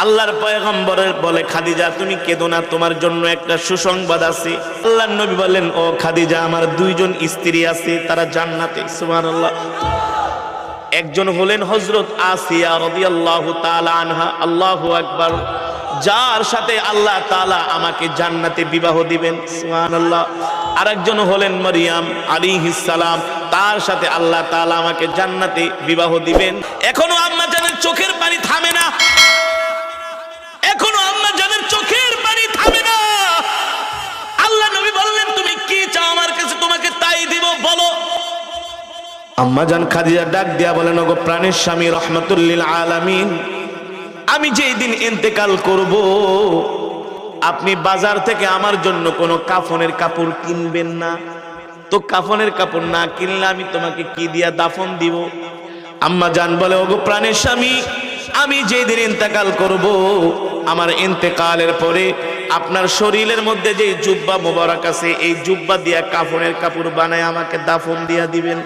আল্লাহর পয়গম্বর বলে, খাদিজা তুমি কেঁদো না, তোমার জন্য একটা সুসংবাদ আছে। আল্লাহর নবী বলেন, ও খাদিজা, আমার দুইজন স্ত্রী আছে, তারা জান্নাতে। সুবহানাল্লাহ। একজন হলেন হযরত আসিয়া রাদিয়াল্লাহু তাআলা আনহা, আল্লাহু আকবার, যার সাথে আল্লাহ তাআলা আমাকে জান্নাতে বিবাহ দিবেন। সুবহানাল্লাহ। আরেকজন হলেন মারইয়াম আলাইহিস সালাম, তার সাথে আল্লাহ তাআলা আমাকে জান্নাতে বিবাহ দিবেন। এখনো আম্মা জানের চোখের পানি থামে না, এখনো আম্মা জানের চোখের পানি থামে না। আল্লাহ নবী বললেন, তুমি কি চাও আমার কাছে, তোমাকে তাই দিব, বলো। আম্মা জান খাদিজা ডাক দিয়া বলেন, ওগো প্রাণের স্বামী রাহমাতুল লিল আলামিন, আমি যেই দিন ইন্তেকাল করব, আপনি বাজার থেকে আমার জন্য কোনো কাফনের কাপড় কিনবেন না। তো কাফনের কাপড় না কিনলে আমি তোমাকে কি দিয়া দাফন দিব? আম্মা জান বলে, ওগো প্রাণের স্বামী, আমি যেই দিন ইন্তেকাল করব, আমার ইন্তেকালের পরে আপনার শরীরের মধ্যে যে জুব্বা মোবারক আছে, এই জুব্বা দিয়া কাফনের কাপড় বানায় আমাকে দাফন দিয়া দিবেন।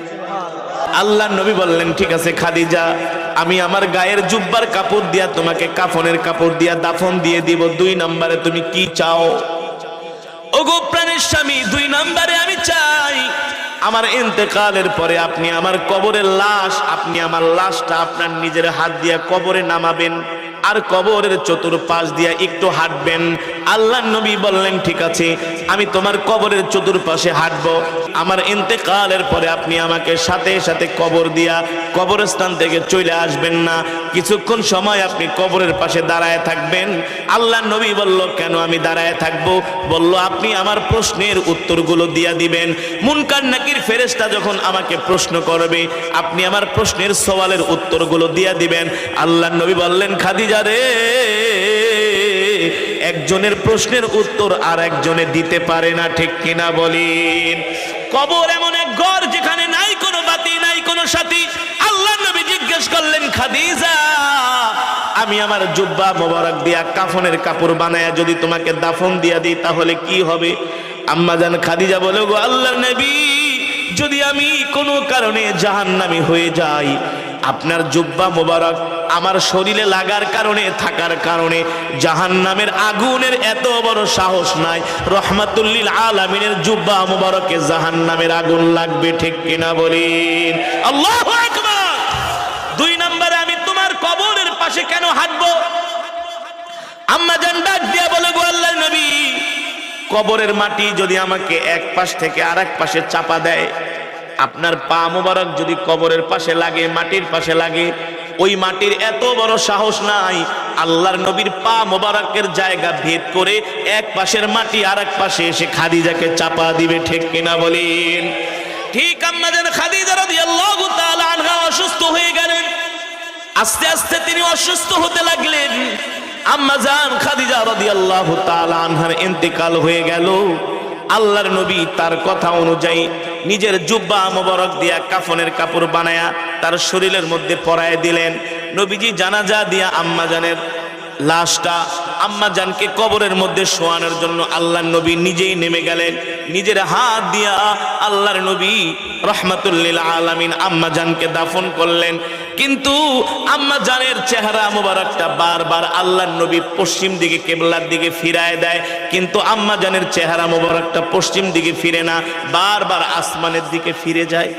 আল্লাহ নবী বললেন, ঠিক আছে খাদিজা, আমি আমার গায়ের জুব্বার কাপড় দিয়া তোমাকে কাফনের কাপড় দিয়া দাফন দিয়ে দিব। 2 নম্বরে তুমি কি চাও? ওগো প্রাণের স্বামী, 2 নম্বরে আমি চাই আমার ইন্তেকালের পরে আপনি আমার কবরের লাশ, আপনি আমার লাশটা আপনার নিজের হাত দিয়া কবরে নামাবেন, আর কবরের চতুর্পাশ দিয়া একটু হাঁটবেন। আল্লাহ নবী বললেন, ঠিক আছে, আমি তোমার কবরের চতুর্পাশে হাঁটবো। আমার ইন্তেকালের পরে আপনি আমাকে সাথে সাথে কবর দিয়া কবরস্থান থেকে চলে আসবেন না, কিছুক্ষণ সময় আপনি কবরের পাশে দাঁড়ায় থাকবেন। আল্লাহ নবী বলল, কেন আমি দাঁড়ায় থাকবো? বলল, আপনি আমার প্রশ্নের উত্তরগুলো দিয়া দিবেন। মুনকার নাকির ফেরেশতা যখন আমাকে প্রশ্ন করবে, আপনি আমার প্রশ্নের সওয়ালের উত্তরগুলো দিয়া দিবেন। আল্লাহ নবী বললেন, খাদিজা রে, একজনের প্রশ্নের উত্তর আর একজনে দিতে পারে না, ঠিক কিনা বলেন? কবর এমন এক ঘর যেখানে নাই কোনো বাতি, নাই কোনো সাথী। আল্লাহ নবী জিজ্ঞেস করলেন, খাদিজা, আমি আমার জুব্বা মোবারক দিয়া কাফনের কাপড় বানায়া যদি তোমাকে দাফন দিয়া দিই, তাহলে কি হবে? আম্মা জান খাদিজা বলে, গো আল্লাহর নবী, যদি আমি কোনো কারণে জাহান্নামী হয়ে যাই, আপনার জুব্বা মোবারক আমার শরীরে লাগার কারণে, থাকার কারণে জাহান্নামের আগুনের এত বড় সাহস নাই। রহমাতুল লিল আলামিনের জুব্বা মোবারকে জাহান্নামের আগুন লাগবে, ঠিক কিনা বলেন? আল্লাহু আকবার। 2 নম্বরে আমি তোমার কবরের পাশে কেন হাঁটবো? আম্মা জান ডাক দিয়া বলে, গো আল্লাহর নবী, কবরের মাটি যদি আমাকে এক পাশ থেকে আরেক পাশে চাপা দেয়, আপনার পা মোবারক যদি কবরের পাশে লাগে, মাটির পাশে লাগে, ওই মাটির এত বড় সাহস নাই আল্লাহর নবীর পা মোবারকের জায়গা ভেদ করে এক পাশের মাটি আরেক পাশে এসে খাদিজাকে চাপা দিবে, ঠিক কিনা বলেন? ঠিক আম্মা জান খাদিজা রাদিয়াল্লাহু তাআলা আনহা অসুস্থ হয়ে গেলেন। আস্তে আস্তে তিনি অসুস্থ হতে লাগলেন। আম্মা জান খাদিজা রাদিয়াল্লাহু তাআলা আনহার ইন্তেকাল হয়ে গেল। আল্লাহর নবী তার কথা অনুযায়ী নিজের জুব্বা মোবারক দিয়া কাফনের কাপড় বানায়া তার শরীরের মধ্যে পরায় দিলেন। নবীজি জানাজা দিয়া আম্মা জানের লাশটা আম্মা জানকে কবরের মধ্যে শোয়ানোর জন্য আল্লাহর নবী নিজেই নেমে গেলেন। নিজের হাত দিয়া আল্লাহর নবী রহমাতুল লিল আলামিন আম্মা জানকে দাফন করলেন। কিন্তু আম্মা জানের চেহারা মোবারকটা বারবার আল্লাহর নবী পশ্চিম দিকে কিবলার দিকে ফিরায় দেয়, কিন্তু আম্মা জানের চেহারা মোবারকটা পশ্চিম দিকে ফিরে না, বারবার আসমানের দিকে ফিরে যায়।